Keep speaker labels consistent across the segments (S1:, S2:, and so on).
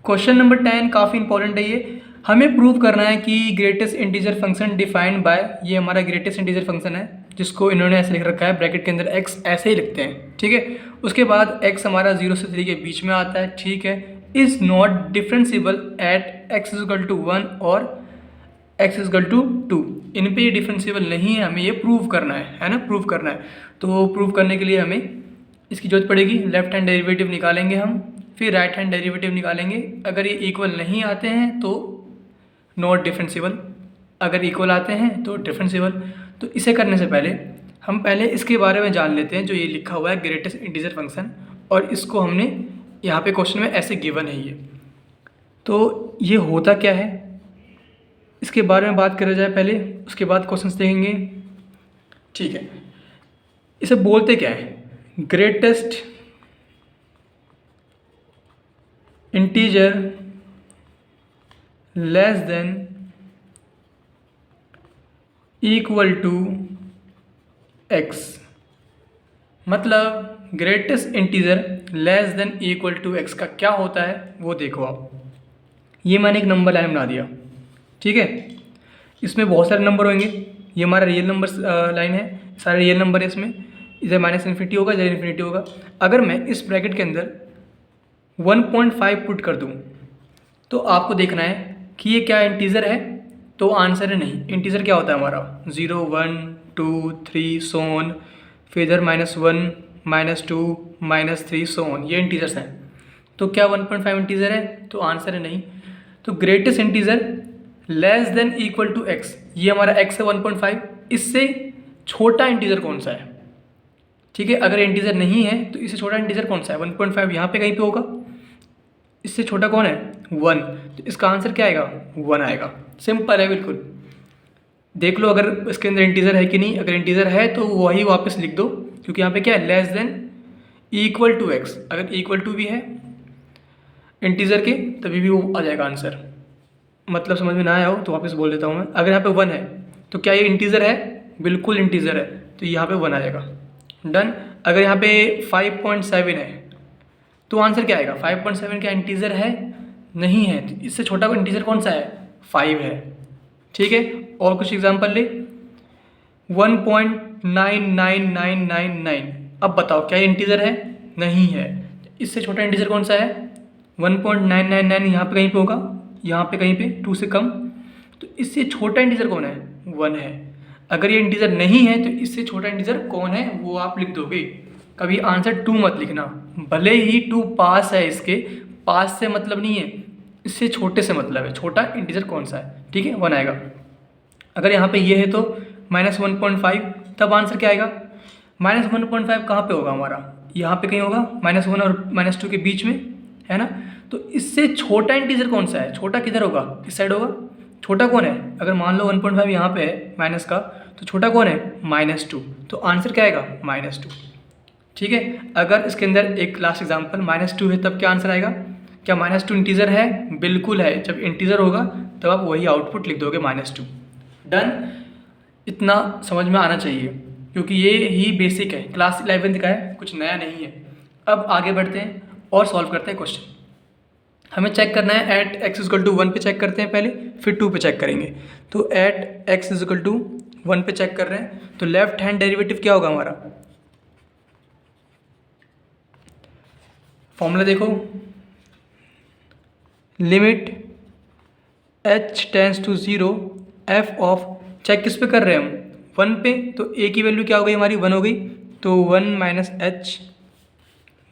S1: Question number 10 काफ़ी important है ये। हमें प्रूव करना है कि greatest integer function defined by, ये हमारा ग्रेटेस्ट इंटीजर फंक्शन है जिसको इन्होंने ऐसे लिख रखा है ब्रैकेट के अंदर x, ऐसे ही लिखते हैं, ठीक है। उसके बाद x हमारा 0 से 3 के बीच में आता है, ठीक है। Is not differentiable at x equal to 1 और x इक्वल टू 2। इन पे ये डिफरेंशिएबल नहीं है, हमें ये प्रूव करना है ना, प्रूव करना है। तो प्रूव करने के लिए हमें इसकी जरूरत पड़ेगी, लेफ्ट हैंड डेरिवेटिव निकालेंगे हम, फिर राइट हैंड डेरिवेटिव निकालेंगे। अगर ये इक्वल नहीं आते हैं तो नॉट डिफरेंशिएबल, अगर इक्वल आते हैं तो डिफरेंशिएबल। तो इसे करने से पहले हम पहले इसके बारे में जान लेते हैं, जो ये लिखा हुआ है ग्रेटेस्ट इंटीजर फंक्शन, और इसको हमने यहाँ पे क्वेश्चन में ऐसे गिवन है ये। तो ये होता क्या है इसके बारे में बात करा जाए पहले, उसके बाद क्वेश्चंस देखेंगे, ठीक है। इसे बोलते क्या है? Greatest integer less than equal to x। मतलब greatest integer less than equal to x का क्या होता है वो देखो आप। ये मैंने एक नंबर लाइन बना दिया, ठीक है। इसमें बहुत सारे नंबर होंगे, ये हमारा रियल नंबर लाइन है, सारे रियल नंबर है इसमें। इधर माइनस इन्फिनिटी होगा, इधर इन्फिनिटी होगा। अगर मैं इस ब्रैकेट के अंदर 1.5 पुट कर दूँ तो आपको देखना है कि ये क्या इंटीजर है, तो आंसर है नहीं। इंटीजर क्या होता है हमारा? 0, 1, 2, 3 सो ऑन, फिर इधर -1, -2, -3 सो ऑन, ये इंटीजर्स हैं। तो क्या 1.5 इंटीजर है? तो आंसर है नहीं। तो greatest integer less than equal to x, ये हमारा x है 1.5, इससे छोटा इंटीजर कौन सा है? ठीक है, अगर इंटीजर नहीं है तो इससे छोटा इंटीजर कौन सा है? 1.5 यहाँ पे कहीं पे होगा, इससे छोटा कौन है? 1। तो इसका आंसर क्या आएगा? 1 आएगा। सिंपल है बिल्कुल। देख लो अगर इसके अंदर इंटीजर है कि नहीं। अगर इंटीजर है तो वही वापस लिख दो, क्योंकि यहाँ पे क्या है? Less than equal to x। अगर इक्वल टू भी है इंटीजर के तभी भी वो आ जाएगा आंसर। मतलब समझ में ना आया हो तो वापस बोल देता हूँ मैं। अगर यहाँ पे 1 है तो क्या ये इंटीजर है? बिल्कुल इंटीजर है, तो यहाँ पे 1 आ जाएगा। डन। अगर यहाँ पे 5.7 है तो आंसर क्या आएगा? 5.7 क्या इंटीजर है? नहीं है। तो इससे छोटा इंटीजर कौन सा है? 5 है, ठीक है। और कुछ एग्जांपल ले, 1.99999। अब बताओ क्या ये इंटीजर है? नहीं है। इससे छोटा इंटीजर कौन सा है? 1.999 यहाँ पे कहीं पे होगा, यहाँ पे कहीं पे 2 से कम। तो इससे छोटा इंटीजर कौन है? 1 है। अगर ये इंटीजर नहीं है तो इससे छोटा इंटीजर कौन है वो आप लिख दोगे। कभी आंसर 2 मत लिखना, भले ही 2 पास है, इसके पास से मतलब नहीं है, इससे छोटे से मतलब है। छोटा इंटीजर कौन सा है? ठीक है, 1 आएगा। अगर यहाँ पे ये है तो -1.5, तब आंसर क्या आएगा? -1.5 कहाँ पे होगा हमारा? यहाँ पे कहीं होगा, -1 और -2 के बीच में, है ना। तो इससे छोटा इंटीजर कौन सा है? छोटा किधर होगा? इस साइड होगा। छोटा कौन है? अगर मान लो 1.5 यहाँ पे है माइनस का, तो छोटा कौन है? -2। तो आंसर क्या आएगा? -2, ठीक है। अगर इसके अंदर एक लास्ट एग्जांपल -2 है तब क्या आंसर आएगा? क्या -2 इंटीजर है? बिल्कुल है। जब इंटीजर होगा तब आप वही आउटपुट लिख दोगे, -2। डन। इतना समझ में आना चाहिए क्योंकि ये ही बेसिक है, क्लास 11th का है, कुछ नया नहीं है। अब आगे बढ़ते हैं और सॉल्व करते हैं क्वेश्चन। हमें चेक करना है एट x इक्वल टू 1 पे चेक करते हैं पहले, फिर 2 पे चेक करेंगे। तो एट x इक्वल टू 1 पे चेक कर रहे हैं, तो लेफ्ट हैंड डेरिवेटिव क्या होगा हमारा? फॉर्मूला देखो, limit h tends to 0 f of, check किस पे कर रहे हैं हम? 1 पे। तो a की वैल्यू क्या हो गई हमारी? 1 हो गई। तो 1 minus h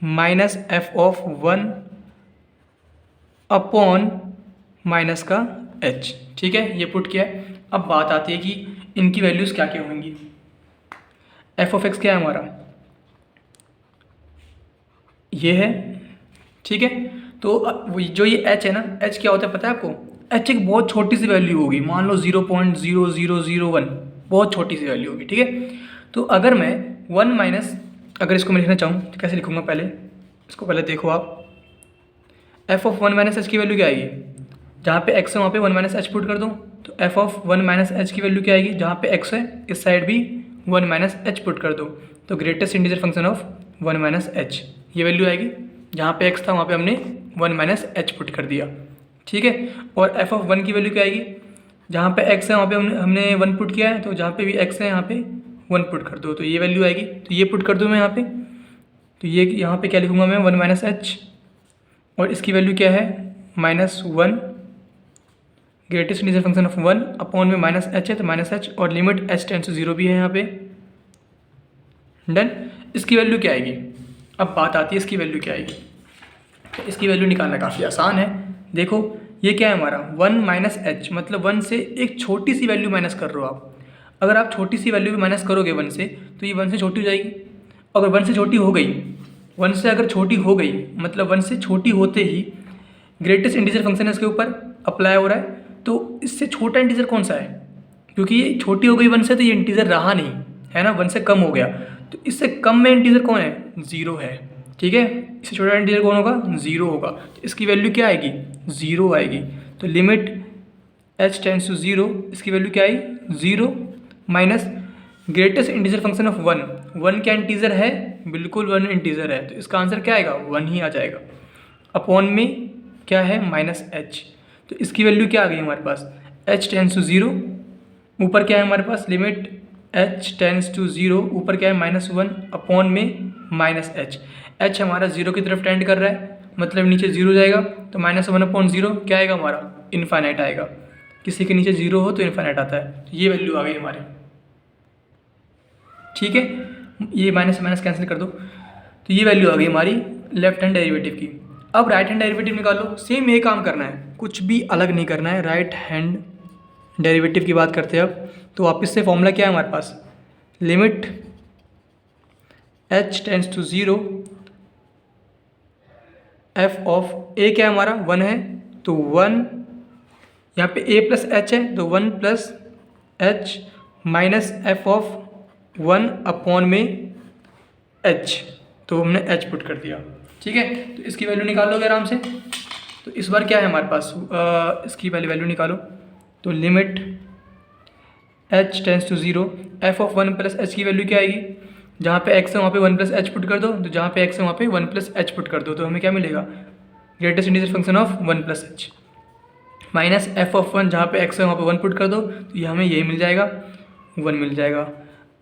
S1: minus f of 1 upon minus का h, ठीक है। ये पुट किया है। अब बात आती है कि इनकी वैल्यूज़ क्या क्या होंगी। f ऑफ x क्या है हमारा? ये है, ठीक है। तो जो ये h है ना, h क्या होता है पता है आपको? h एक बहुत छोटी सी वैल्यू होगी, मान लो 0.0001, बहुत छोटी सी वैल्यू होगी, ठीक है। तो अगर मैं 1 माइनस, अगर इसको मैं लिखना चाहूँ तो कैसे लिखूँगा? पहले इसको पहले देखो आप, f ऑफ 1 माइनस एच की वैल्यू क्या आएगी? जहाँ पे x है वहाँ पे 1 माइनस एच पुट कर दूँ, तो f ऑफ 1 माइनस एच की वैल्यू क्या आएगी? जहाँ पे x है इस साइड भी 1 माइनस एच पुट कर दो, तो greatest integer function of 1 minus H, ये वैल्यू आएगी। जहाँ पे x था वहाँ पे हमने वन माइनस एच पुट कर दिया, ठीक है। और एफ ऑफ वन की वैल्यू क्या आएगी, जहाँ पे एक्स है वहाँ पे हमने वन पुट किया है, तो जहाँ पे भी एक्स है यहाँ पे वन पुट कर दो, तो ये वैल्यू आएगी। तो ये पुट कर दूँ मैं यहाँ पे, तो ये यहाँ पे क्या लिखूँगा मैं, वन माइनस एच, और इसकी वैल्यू क्या है, minus one, greatest integer function of one upon में माइनस एच है, तो माइनस एच, और limit H tends to zero भी है यहाँ पे। डन। इसकी वैल्यू क्या आएगी, अब बात आती है इसकी वैल्यू क्या आएगी। तो इसकी वैल्यू निकालना काफ़ी आसान है। देखो ये क्या है हमारा, वन माइनस एच, मतलब वन से एक छोटी सी वैल्यू माइनस कर रहे हो आप। अगर आप छोटी सी वैल्यू भी माइनस करोगे वन से, तो ये वन से छोटी हो जाएगी। अगर वन से छोटी हो गई, वन से अगर छोटी हो गई, मतलब वन से छोटी होते ही ग्रेटेस्ट इंटीजर फंक्शन है इसके ऊपर अप्लाई हो रहा है, तो इससे छोटा इंटीजर कौन सा है, क्योंकि ये छोटी हो गई वन से, तो ये इंटीजर रहा नहीं है ना, वन से कम हो गया। तो इससे कम में इंटीजर कौन है, ज़ीरो है, ठीक है। इससे छोटा इंटीजर कौन होगा, ज़ीरो होगा। तो इसकी वैल्यू क्या आएगी, ज़ीरो आएगी। तो limit H tends to zero, इसकी वैल्यू क्या आई, zero, minus greatest integer function of one, one क्या इंटीजर है, बिल्कुल वन इंटीजर है, तो इसका आंसर क्या आएगा, वन ही आ जाएगा। अपॉन में क्या है, माइनस एच, तो इसकी वैल्यू क्या आ गई हमारे पास, एच टेंड्स टू ज़ीरो, ऊपर क्या है हमारे पास, limit H tends to zero, ऊपर क्या है माइनस वन, अपॉन में माइनस एच। एच हमारा जीरो की तरफ टेंड कर रहा है, मतलब नीचे जीरो जाएगा, तो माइनस वन अपॉन जीरो क्या आएगा हमारा, इन्फाइनाइट आएगा। किसी के नीचे जीरो हो तो इन्फाइनाइट आता है। तो ये वैल्यू आ गई हमारी, ठीक है। ये माइनस माइनस कैंसिल कर दो, तो ये वैल्यू आ गई हमारी लेफ्ट हैंड डेरिवेटिव की। अब राइट हैंड डेरिवेटिव निकालो, सेम ये काम करना है, कुछ भी अलग नहीं करना है। राइट हैंड डेरिवेटिव की बात करते हैं अब, तो वापस से फॉर्मूला क्या है हमारे पास, limit H tends to zero, F of A क्या है हमारा, वन है, तो वन, यहाँ पे ए प्लस एच है, तो one plus H minus f of one upon में एच, तो हमने एच पुट कर दिया, ठीक है। तो इसकी वैल्यू निकाल लोगे आराम से। तो इस बार क्या है हमारे पास, इसकी पहले वैल्यू निकालो, तो limit H tends to zero, F of one plus h की वैल्यू क्या आएगी, जहाँ पे एक्स है वहाँ पे वन प्लस एच पुट कर दो, तो जहाँ पे एक्स है वहाँ पे वन प्लस एच पुट कर दो, तो हमें क्या मिलेगा, greatest integer function of one plus H, minus f of one, जहाँ पे एक्स है वहाँ पे वन पुट कर दो, तो ये हमें ये मिल जाएगा, वन मिल जाएगा,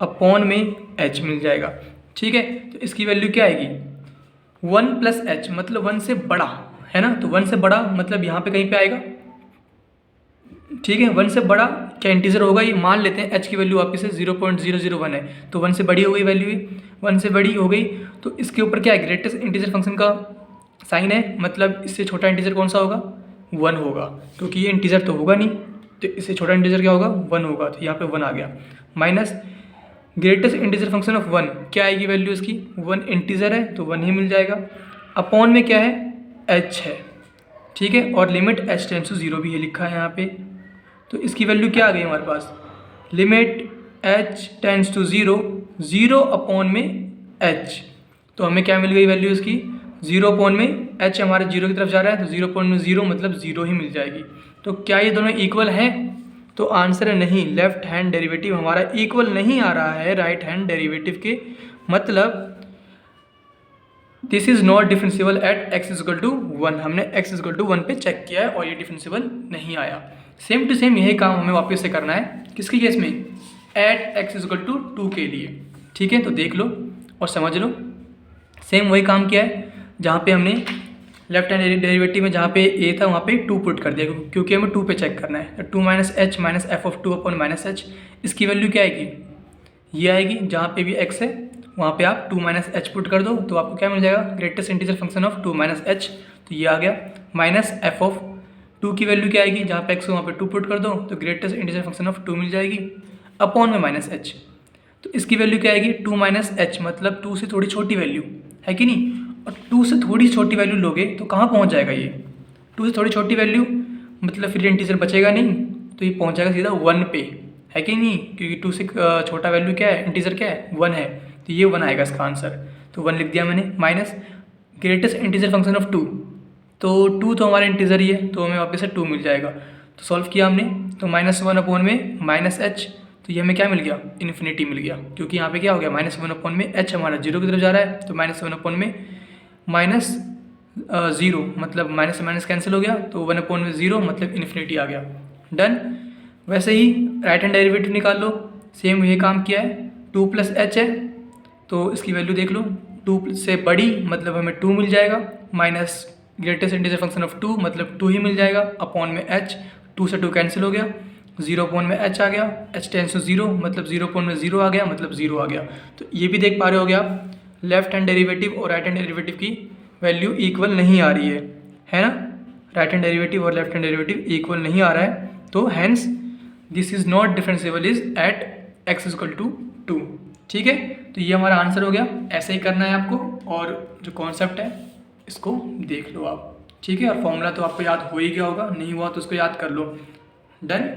S1: अपॉन में एच मिल जाएगा, ठीक है। तो इसकी वैल्यू क्या आएगी, वन प्लस एच, मतलब वन से बड़ा है ना, तो वन से बड़ा मतलब यहाँ पे कहीं पे आएगा, ठीक है। वन से बड़ा क्या इंटीजर होगा, ये मान लेते हैं एच की वैल्यू वापस से 0.001 है, तो वन से बड़ी हो गई वैल्यू, वन से बड़ी हो गई, तो इसके ऊपर क्या है, ग्रेटेस्ट इंटीजर फंक्शन का साइन है, मतलब इससे छोटा इंटीजर कौन सा होगा, वन होगा, क्योंकि ये इंटीजर तो होगा नहीं, तो इससे छोटा इंटीजर क्या होगा, वन होगा, तो यहाँ पे वन आ गया, minus greatest integer function of one, क्या आएगी वैल्यू इसकी, वन इंटीजर है तो वन ही मिल जाएगा, अपॉन में क्या है, एच है, ठीक है। और limit H tends to zero भी ये लिखा है यहाँ पे, तो इसकी वैल्यू क्या आ गई हमारे पास, limit H tends to zero, zero upon में एच, तो हमें क्या मिल गई वैल्यू इसकी, ज़ीरो अपॉन में एच, हमारे जीरो की तरफ जा रहा है, तो ज़ीरो अपॉन में ज़ीरो मतलब ज़ीरो ही मिल जाएगी। तो क्या ये दोनों इक्वल हैं, तो आंसर है नहीं, लेफ्ट हैंड डेरिवेटिव हमारा इक्वल नहीं आ रहा है राइट हैंड डेरिवेटिव के, मतलब this is not differentiable at x equal to one, हमने एक्स इजकल टू वन पे चेक किया है और ये डिफरेंशिएबल नहीं आया। सेम टू सेम यही काम हमें वापस से करना है, किसके केस में, at x equal to two के लिए, ठीक है। तो देख लो और समझ लो, सेम वही काम किया है, जहाँ पे हमने लेफ्ट हैंड डेरिवेटिव में जहाँ पे ए था वहाँ पे टू पुट कर दिया, क्योंकि हमें टू पे चेक करना है, तो two minus h minus f of two upon minus h, इसकी वैल्यू क्या आएगी, ये आएगी, जहाँ पे भी एक्स है वहाँ पे आप टू माइनस एच पुट कर दो, तो आपको क्या मिल जाएगा, greatest integer function of two minus h, तो ये आ गया, माइनस एफ ऑफ टू की वैल्यू क्या आएगी, जहाँ पे एक्स हो वहाँ पे टू पुट कर दो, तो greatest integer function of two मिल जाएगी, अपॉन में माइनस एच, तो इसकी वैल्यू क्या आएगी, टू माइनस एच, मतलब टू से थोड़ी छोटी वैल्यू है कि नहीं, और टू से थोड़ी छोटी वैल्यू लोगे तो कहाँ पहुँच जाएगा ये, टू से थोड़ी छोटी वैल्यू मतलब फिर इंटीजर बचेगा नहीं, तो ये पहुँच जाएगा सीधा वन पे, है कि नहीं, क्योंकि टू से छोटा वैल्यू क्या है, इंटीजर क्या है, वन है, तो ये वन आएगा इसका आंसर, तो वन लिख दिया मैंने, minus greatest integer function of two, तो टू तो हमारा इंटीजर ही है, तो हमें वापस से टू मिल जाएगा, तो सॉल्व किया हमने, तो माइनस वन अपॉन में माइनस एच, तो ये हमें क्या मिल गया, इन्फिनिटी मिल गया, क्योंकि यहाँ पे क्या हो गया, माइनस वन अपॉन में एच हमारा जीरो की तरफ जा रहा है, तो माइनस वन अपॉन में माइनस ज़ीरो, मतलब माइनस से माइनस कैंसिल हो गया, तो 1/0 मतलब इन्फिनिटी आ गया। डन। वैसे ही राइट हैंड डेरिवेटिव निकाल लो, सेम ये काम किया है। 2 + h है तो इसकी वैल्यू देख लो, 2 से बड़ी मतलब हमें 2 मिल जाएगा, minus greatest integer function of 2 मतलब 2 ही मिल जाएगा, अपॉन में h, 2 से 2 कैंसिल हो गया, 0 अपॉन में h आ गया, h टेंस टू 0 मतलब 0 अपॉन में 0 आ गया, मतलब 0 आ गया। तो ये भी देख पा रहे हो गया आप, लेफ्ट हैंड डेरिवेटिव और राइट हैंड डेरिवेटिव की वैल्यू इक्वल नहीं आ रही है ना। राइट हैंड डेरिवेटिव और लेफ्ट हैंड डेरिवेटिव इक्वल नहीं आ रहा है, तो hence this is not differentiable is at x equal to 2। ठीक है, तो ये हमारा आंसर हो गया। ऐसे ही करना है आपको, और जो कॉन्सेप्ट है इसको देख लो आप। ठीक है, और फॉर्मूला तो आपको याद हो ही गया होगा, नहीं हुआ तो उसको याद कर लो। डन।